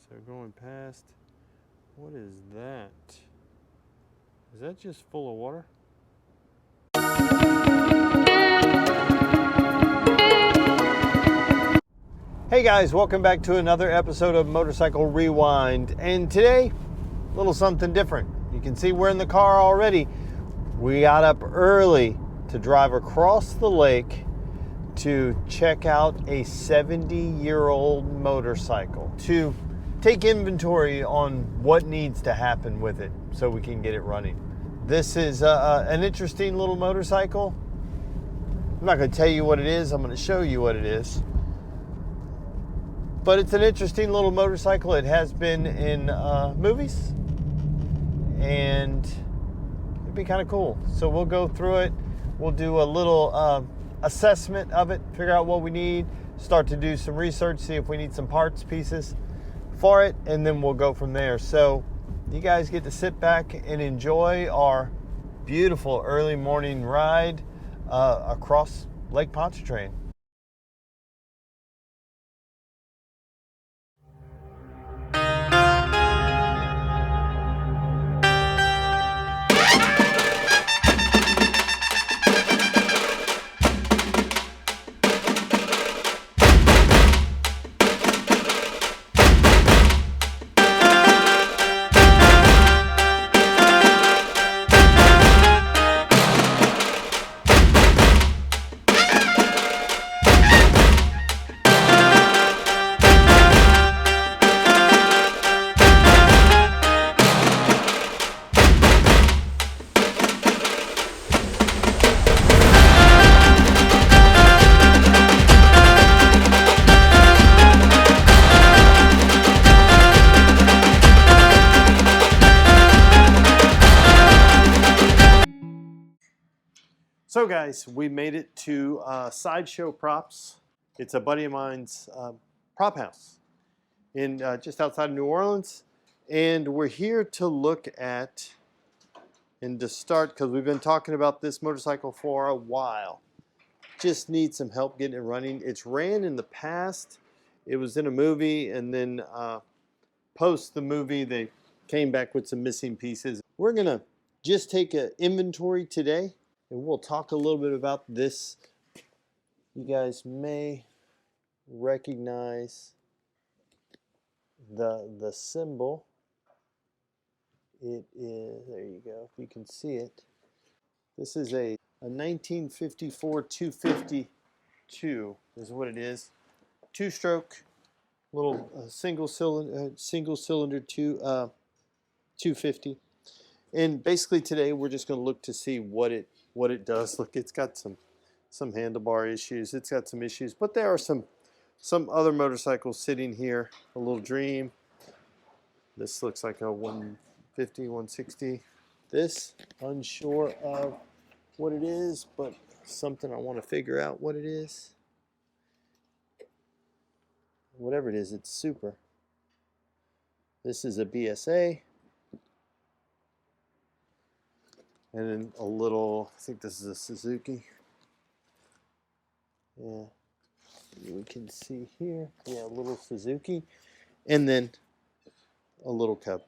So going past, what is that? Is that just full of water? Hey guys, welcome back to another episode of Motorcycle Rewind. And today, a little something different. You can see we're in the car already. We got up early to drive across the lake to check out a 70-year-old motorcycle, to take inventory on what needs to happen with it so we can get it running. This is an interesting little motorcycle. I'm not going to tell you what it is, I'm going to show you what it is. But it's an interesting little motorcycle. It has been in movies, and it'd be kind of cool. So we'll go through it. We'll do a little assessment of it, figure out what we need, start to do some research, see if we need some parts, pieces for it, and then we'll go from there. So you guys get to sit back and enjoy our beautiful early morning ride across Lake Pontchartrain. So guys, we made it to Sideshow Props. It's a buddy of mine's prop house in just outside of New Orleans. And we're here to look at, and to start, because we've been talking about this motorcycle for a while. Just need some help getting it running. It's ran in the past. It was in a movie, and then post the movie, they came back with some missing pieces. We're gonna just take an inventory today, and we'll talk a little bit about this. You guys may recognize the symbol. It is, there you go, if you can see it. This is a 1954 252 is what it is. Two-stroke, little single cylinder 250. And basically today we're just going to look to see what it does. Look, it's got some handlebar issues. It's got some issues, but there are some other motorcycles sitting here. A little Dream. This looks like a 150, 160. This, unsure of what it is, but something I want to figure out what it is. Whatever it is, it's super. This is a BSA. And then a little, I think this is a Suzuki. Yeah, we can see here. Yeah, a little Suzuki. And then a little Cub.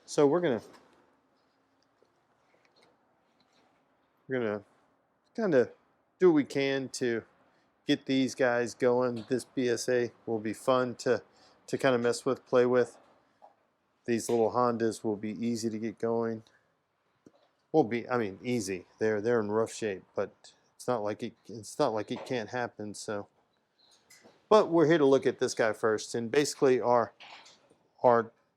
So we're gonna kind of do what we can to get these guys going. This BSA will be fun to kind of mess with, play with. These little Hondas will be easy to get going. I mean, easy. They're in rough shape, but it's not like it can't happen. So, but we're here to look at this guy first, and basically our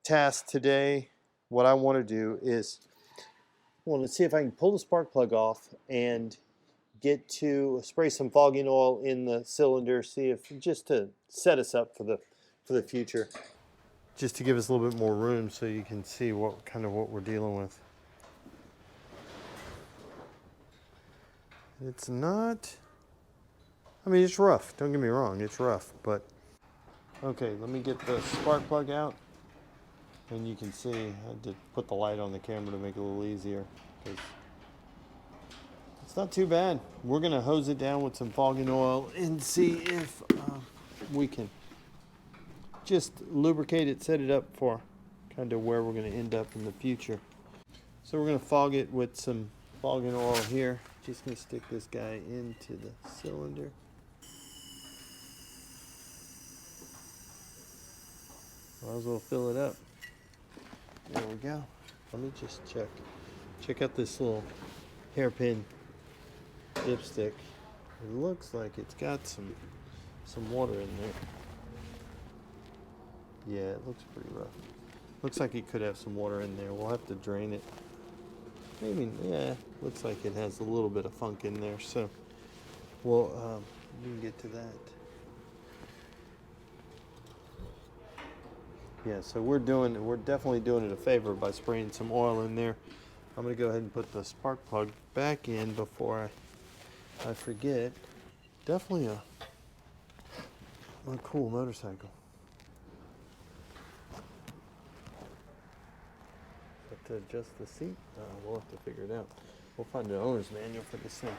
task today, what I want to do is, I want to see if I can pull the spark plug off and get to spray some fogging oil in the cylinder, see if, just to set us up for the future, just to give us a little bit more room so you can see what we're dealing with. It's not, I mean, it's rough, don't get me wrong, it's rough, but okay, let me get the spark plug out, and you can see I had to put the light on the camera to make it a little easier, because it's not too bad. We're gonna hose it down with some fogging oil and see if we can just lubricate it, set it up for kind of where we're going to end up in the future. So we're going to fog it with some fogging oil here. Just going to stick this guy into the cylinder. Might as well fill it up. There we go. Let me just check out this little hairpin dipstick. It looks like it's got some water in there. Yeah, it looks pretty rough. Looks like it could have some water in there. We'll have to drain it. Maybe, yeah, looks like it has a little bit of funk in there, so we can get to that. Yeah, so we're definitely doing it a favor by spraying some oil in there. I'm gonna go ahead and put the spark plug back in before I forget. Definitely a cool motorcycle. But to adjust the seat, we'll have to figure it out. We'll find the owner's manual for this thing.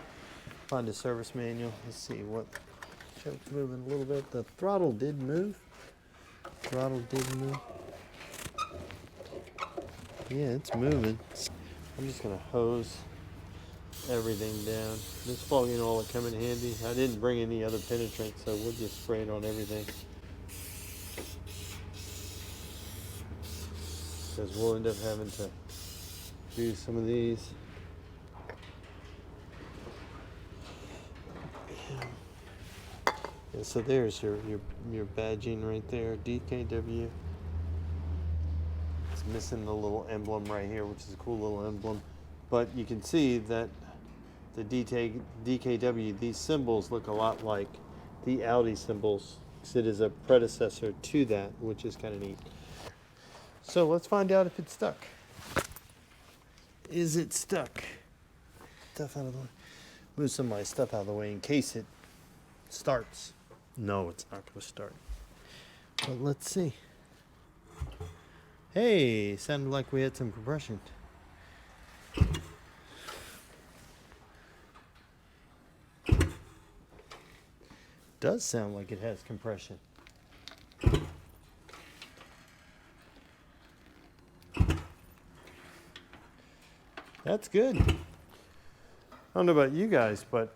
Find a service manual. Let's see what choke's moving a little bit. The throttle did move. Yeah, it's moving. I'm just gonna hose everything down. This fogging oil will come in handy. I didn't bring any other penetrant, so we'll just spray it on everything. Because we'll end up having to do some of these. Yeah, so there's your badging right there, DKW. It's missing the little emblem right here, which is a cool little emblem. But you can see that the DKW, these symbols look a lot like the Audi symbols, because it is a predecessor to that, which is kind of neat. So let's find out if it's stuck. Is it stuck? Stuff out of the way. Move some of my stuff out of the way in case it starts. No, it's not going to start. But let's see. Hey, sounded like we had some compression. Does sound like it has compression. That's good. I don't know about you guys, but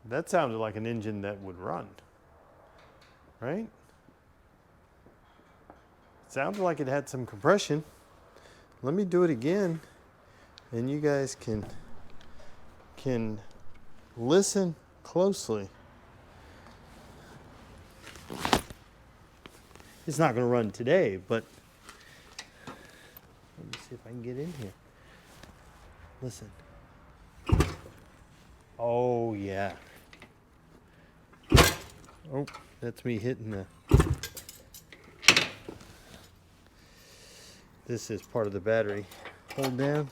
that sounded like an engine that would run, right? It sounded like it had some compression. Let me do it again, and you guys can listen closely. It's not going to run today, but let me see if I can get in here. Listen. Oh, yeah. Oh, that's me hitting the... This is part of the battery. Hold down.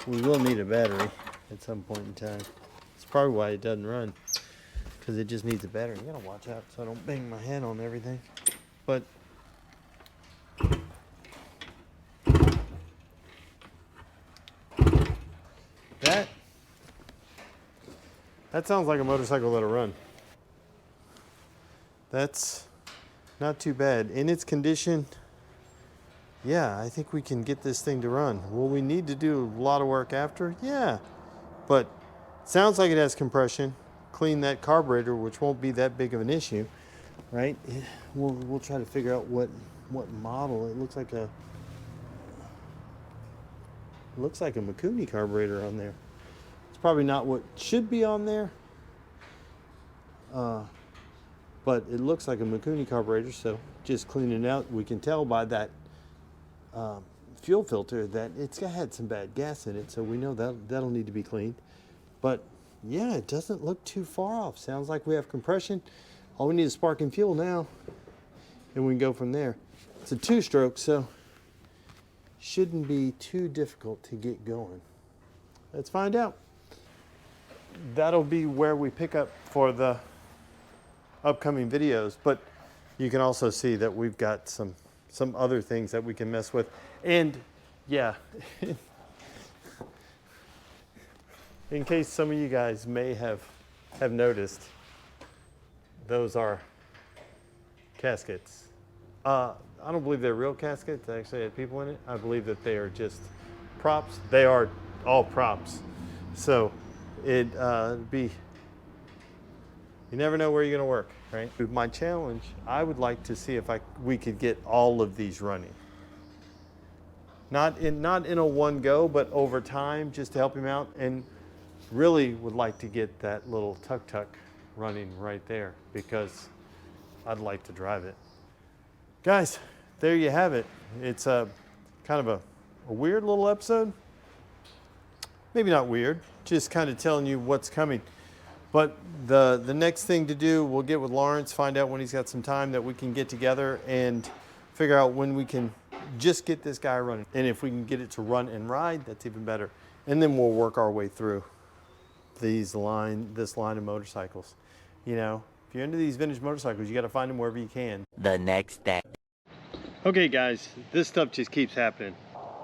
We will need a battery at some point in time. That's probably why it doesn't run, because it just needs a battery. You gotta watch out so I don't bang my head on everything. But that sounds like a motorcycle that'll run. That's not too bad. In its condition, yeah, I think we can get this thing to run. Will we need to do a lot of work after? Yeah, but it sounds like it has compression. Clean that carburetor, which won't be that big of an issue, right? We'll try to figure out what model. It looks like a Mikuni carburetor on there. It's probably not what should be on there, but it looks like a Mikuni carburetor, so just cleaning it out, we can tell by that fuel filter that it's had some bad gas in it, so we know that'll need to be cleaned. But yeah, it doesn't look too far off. Sounds like we have compression. All we need is spark and fuel now, and we can go from there. It's a two-stroke, so shouldn't be too difficult to get going. Let's find out. That'll be where we pick up for the upcoming videos, but you can also see that we've got some other things that we can mess with. And yeah, in case some of you guys may have noticed, those are caskets. I don't believe they're real caskets. They actually had people in it. I believe that they are just props. They are all props. So it'd be, you never know where you're gonna work, right? With my challenge, I would like to see if we could get all of these running. Not in a one go, but over time, just to help him out. And really would like to get that little tuk-tuk running right there because I'd like to drive it. Guys, there you have it. It's a kind of a weird little episode. Maybe not weird, just kind of telling you what's coming. But the next thing to do, we'll get with Lawrence, find out when he's got some time that we can get together and figure out when we can just get this guy running. And if we can get it to run and ride, that's even better. And then we'll work our way through this line of motorcycles. You know, if you're into these vintage motorcycles, you got to find them wherever you can. The next day. Okay guys, this stuff just keeps happening.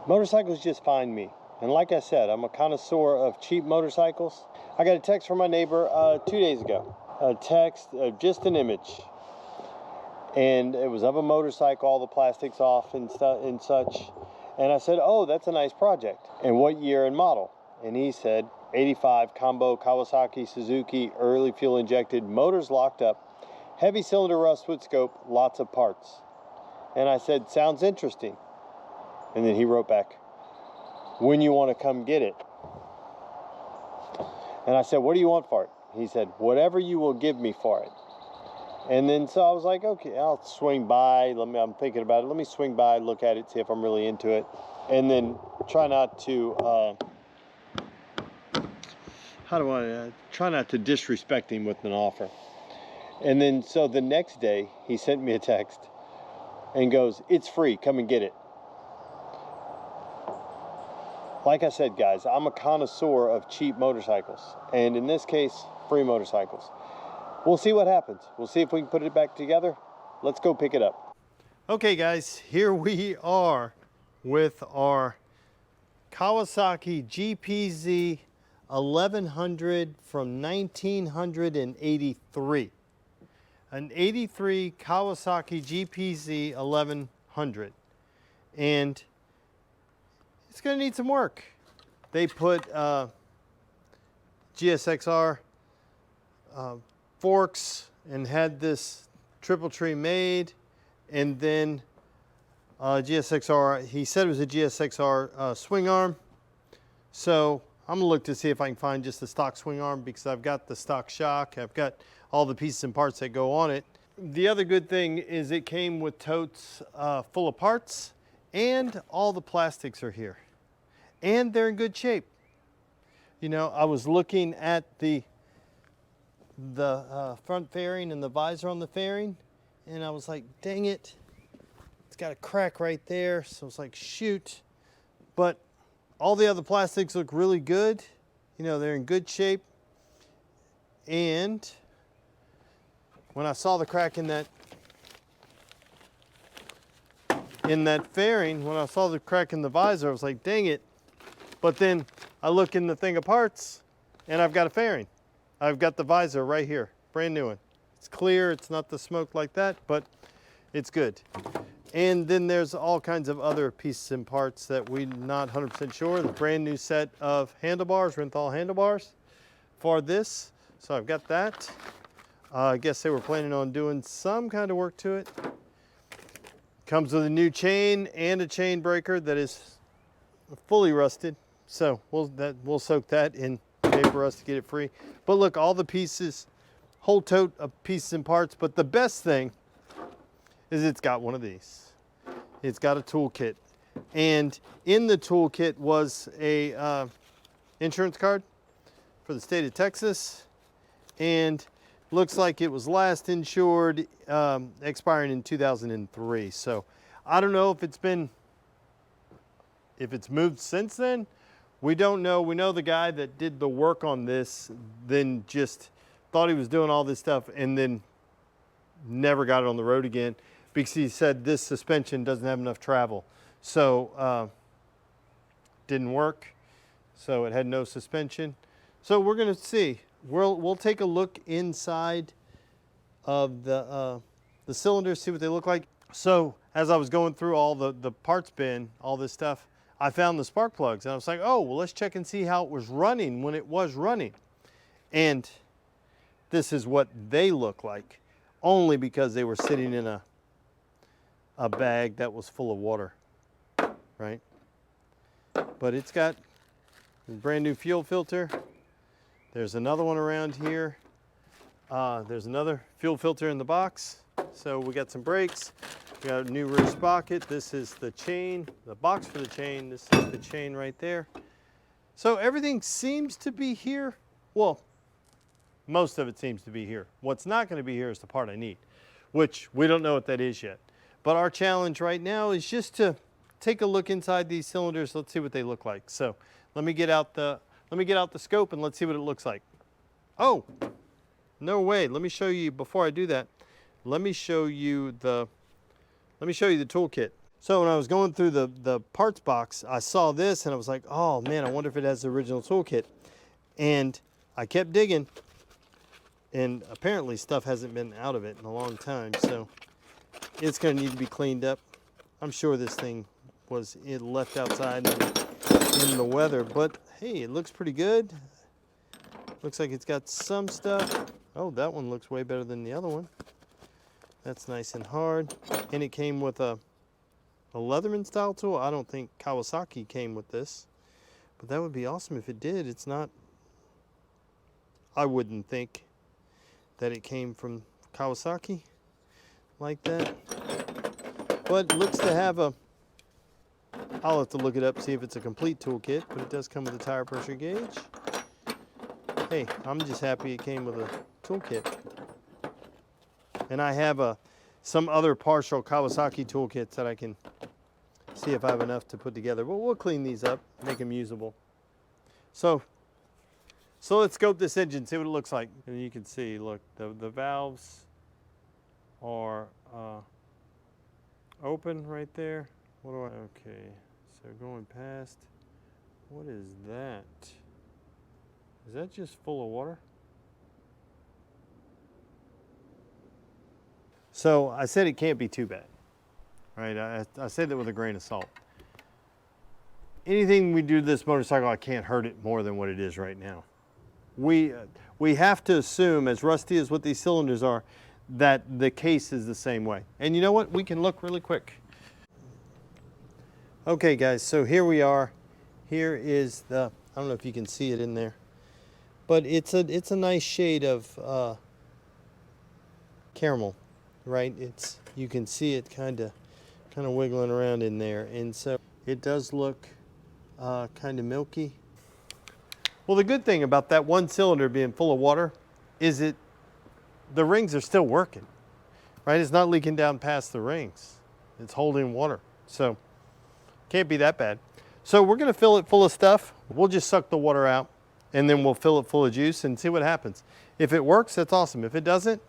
Motorcycles just find me. And like I said, I'm a connoisseur of cheap motorcycles. I got a text from my neighbor 2 days ago. A text of just an image. And it was of a motorcycle, all the plastics off and such. And I said, oh, that's a nice project. And what year and model? And he said, 85 combo Kawasaki Suzuki, early fuel injected, motors locked up, heavy cylinder rust with scope, lots of parts. And I said, sounds interesting. And then he wrote back, when you want to come get it. And I said, what do you want for it? He said, whatever you will give me for it. And then so I was like, okay, I'll swing by. I'm thinking about it. Let me swing by, look at it, see if I'm really into it. And then try not to, try not to disrespect him with an offer. And then so the next day he sent me a text and goes, it's free, come and get it. Like I said, guys, I'm a connoisseur of cheap motorcycles. And in this case, free motorcycles. We'll see what happens. We'll see if we can put it back together. Let's go pick it up. Okay, guys, here we are with our Kawasaki GPZ1100 from 1983. An 83 Kawasaki GPZ1100. And it's gonna need some work. They put GSXR forks and had this triple tree made, and then GSXR, he said it was a GSXR swing arm. So I'm gonna look to see if I can find just the stock swing arm because I've got the stock shock, I've got all the pieces and parts that go on it. The other good thing is it came with totes full of parts and all the plastics are here. And they're in good shape. You know, I was looking at the front fairing and the visor on the fairing, and I was like, dang it, it's got a crack right there. So it's like, shoot. But all the other plastics look really good. You know, they're in good shape. And when I saw the crack in that fairing, when I saw the crack in the visor, I was like, dang it. But then I look in the thing of parts and I've got a fairing. I've got the visor right here, brand new one. It's clear, it's not the smoke like that, but it's good. And then there's all kinds of other pieces and parts that we're not 100% sure. The brand new set of handlebars, Renthal handlebars for this. So I've got that. I guess they were planning on doing some kind of work to it. Comes with a new chain and a chain breaker that is fully rusted. So we'll soak that in paper rust to get it free. But look, all the pieces, whole tote of pieces and parts. But the best thing is it's got one of these. It's got a toolkit. And in the toolkit was a insurance card for the state of Texas. And looks like it was last insured, expiring in 2003. So I don't know if it's moved since then. We don't know. We know the guy that did the work on this then just thought he was doing all this stuff and then never got it on the road again because he said this suspension doesn't have enough travel. So didn't work. So it had no suspension. So we're gonna see. We'll take a look inside of the cylinders, see what they look like. So as I was going through all the parts bin, all this stuff, I found the spark plugs, and I was like, oh, well, let's check and see how it was running when it was running. And this is what they look like, only because they were sitting in a bag that was full of water, right? But it's got a brand new fuel filter. There's another one around here. There's another fuel filter in the box. So we got some brakes. We got a new rear sprocket. This is the chain, the box for the chain. This is the chain right there. So everything seems to be here. Well, most of it seems to be here. What's not going to be here is the part I need, which we don't know what that is yet. But our challenge right now is just to take a look inside these cylinders. Let's see what they look like. So let me get out the scope and let's see what it looks like. Oh, no way. Let me show you, before I do that, let me show you the toolkit. So when I was going through the parts box, I saw this and I was like, oh man, I wonder if it has the original toolkit. And I kept digging, and apparently stuff hasn't been out of it in a long time, so it's going to need to be cleaned up. I'm sure this thing was left outside in the weather, but hey, it looks pretty good. Looks like it's got some stuff. Oh, that one looks way better than the other one. That's nice and hard. And it came with a Leatherman style tool. I don't think Kawasaki came with this, but that would be awesome if it did. It's not, I wouldn't think that it came from Kawasaki like that. But it looks to have a, I'll have to look it up, see if it's a complete toolkit, but it does come with a tire pressure gauge. Hey, I'm just happy it came with a toolkit. And I have some other partial Kawasaki toolkits that I can see if I have enough to put together. But we'll clean these up, make them usable. So let's scope this engine, see what it looks like. And you can see, look, the valves are open right there. Okay, so going past, what is that? Is that just full of water? So I said it can't be too bad, right? I said that with a grain of salt. Anything we do to this motorcycle, I can't hurt it more than what it is right now. We have to assume, as rusty as what these cylinders are, that the case is the same way. And you know what? We can look really quick. Okay guys, so here we are. Here is I don't know if you can see it in there, but it's a nice shade of caramel, right? You can see it kind of wiggling around in there, and so it does look kind of milky. Well, the good thing about that one cylinder being full of water is the rings are still working, right? It's not leaking down past the rings. It's holding water, so can't be that bad. So we're gonna fill it full of stuff. We'll just suck the water out, and then we'll fill it full of juice and see what happens. If it works, that's awesome. If it doesn't,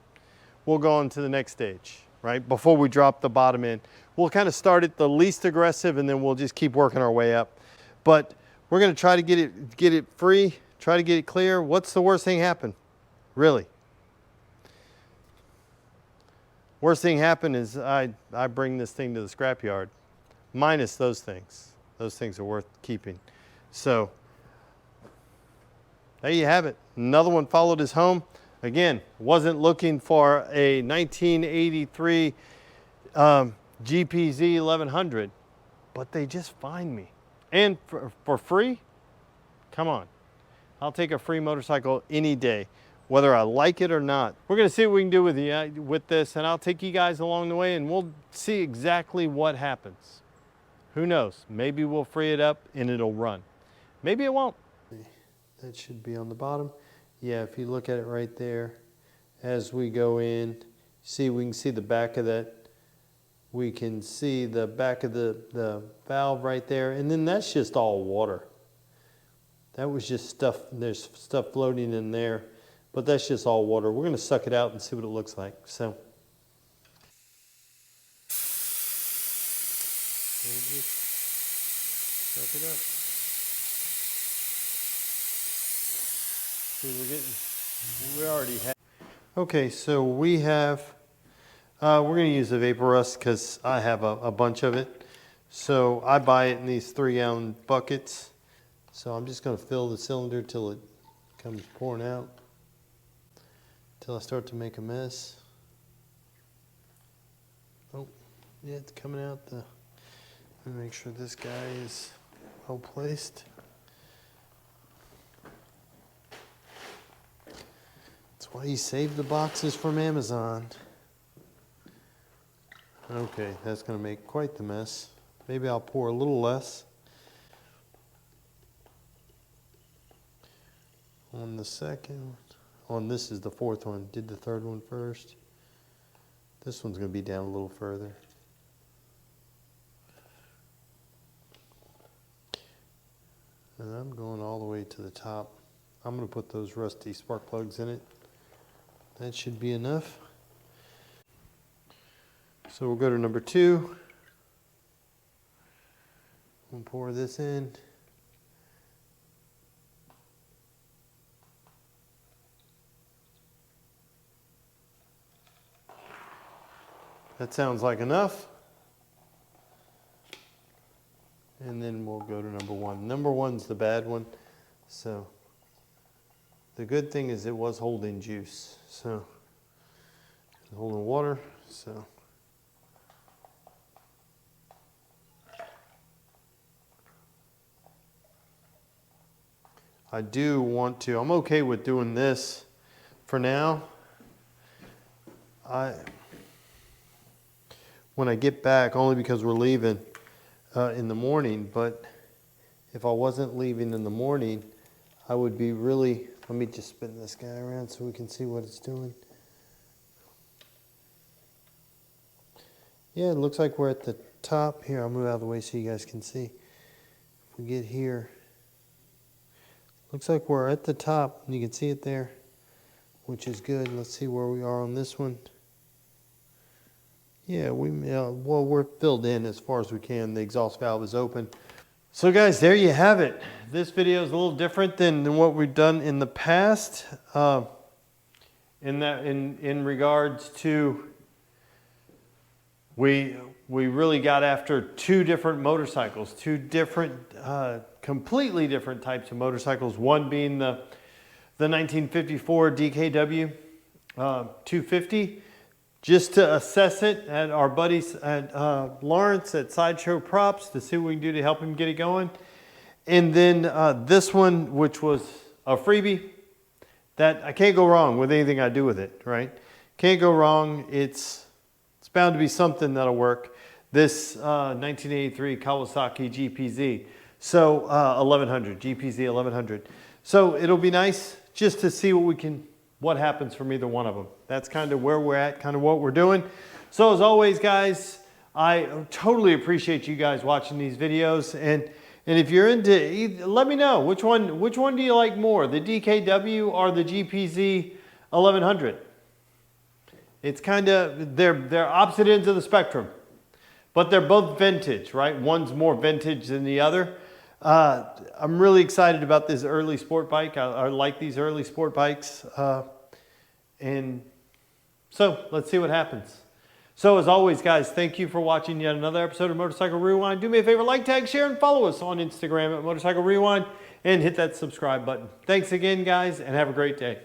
we'll go on to the next stage, right? Before we drop the bottom in. We'll kind of start at the least aggressive, and then we'll just keep working our way up. But we're gonna try to get it free, try to get it clear. What's the worst thing happen? Really? Worst thing happen is I bring this thing to the scrapyard, minus those things. Those things are worth keeping. So there you have it. Another one followed us home. Again, wasn't looking for a 1983 GPZ1100, but they just find me. And for free, come on. I'll take a free motorcycle any day, whether I like it or not. We're gonna see what we can do with this, and I'll take you guys along the way, and we'll see exactly what happens. Who knows? Maybe we'll free it up and it'll run. Maybe it won't. That should be on the bottom. Yeah, if you look at it right there, as we go in, we can see the back of that. We can see the back of the valve right there, and then that's just all water. That was just stuff, there's stuff floating in there, but that's just all water. We're gonna suck it out and see what it looks like, so. Just suck it up. See, we already have. Okay, so we have, we're going to use the vapor rust because I have a bunch of it. So I buy it in these 3-gallon buckets. So I'm just going to fill the cylinder till it comes pouring out, till I start to make a mess. Oh, yeah, it's coming out. Let me make sure this guy is well placed. That's why you save the boxes from Amazon. Okay, that's going to make quite the mess. Maybe I'll pour a little less on the second. On this is the fourth one. Did the third one first. This one's going to be down a little further. And I'm going all the way to the top. I'm going to put those rusty spark plugs in it. That should be enough. So we'll go to number 2. We'll pour this in. That sounds like enough. And then we'll go to number 1. Number 1's the bad one. So the good thing is it was holding juice. So holding water. So I do want to, I'm okay with doing this for now. When I get back, only because we're leaving in the morning, but if I wasn't leaving in the morning, I would be really, let me just spin this guy around so we can see what it's doing. Yeah, it looks like we're at the top. Here, I'll move out of the way so you guys can see. If we get here, looks like we're at the top. You can see it there, which is good. Let's see where we are on this one. Yeah, well, we're filled in as far as we can. The exhaust valve is open. So guys, there you have it. This video is a little different than what we've done in the past. In regards to, we really got after 2 different motorcycles, 2 different, completely different types of motorcycles. One being the 1954 DKW 250. Just to assess it at our buddies at Lawrence at Sideshow Props to see what we can do to help him get it going. And then this one, which was a freebie, that I can't go wrong with anything I do with it, right? Can't go wrong. It's bound to be something that'll work. This 1983 Kawasaki GPZ, so 1100, GPZ 1100. So it'll be nice just to see what happens from either one of them. That's kind of where we're at, kind of what we're doing. So as always, guys, I totally appreciate you guys watching these videos. And if you're into, let me know which one do you like more, the DKW or the GPZ 1100? It's kind of, they're opposite ends of the spectrum, but they're both vintage, right? One's more vintage than the other. I'm really excited about this early sport bike. I like these early sport bikes. And so let's see what happens. So as always, guys, thank you for watching yet another episode of Motorcycle Rewind. Do me a favor, like, tag, share, and follow us on Instagram at Motorcycle Rewind, and hit that subscribe button. Thanks again, guys, and have a great day.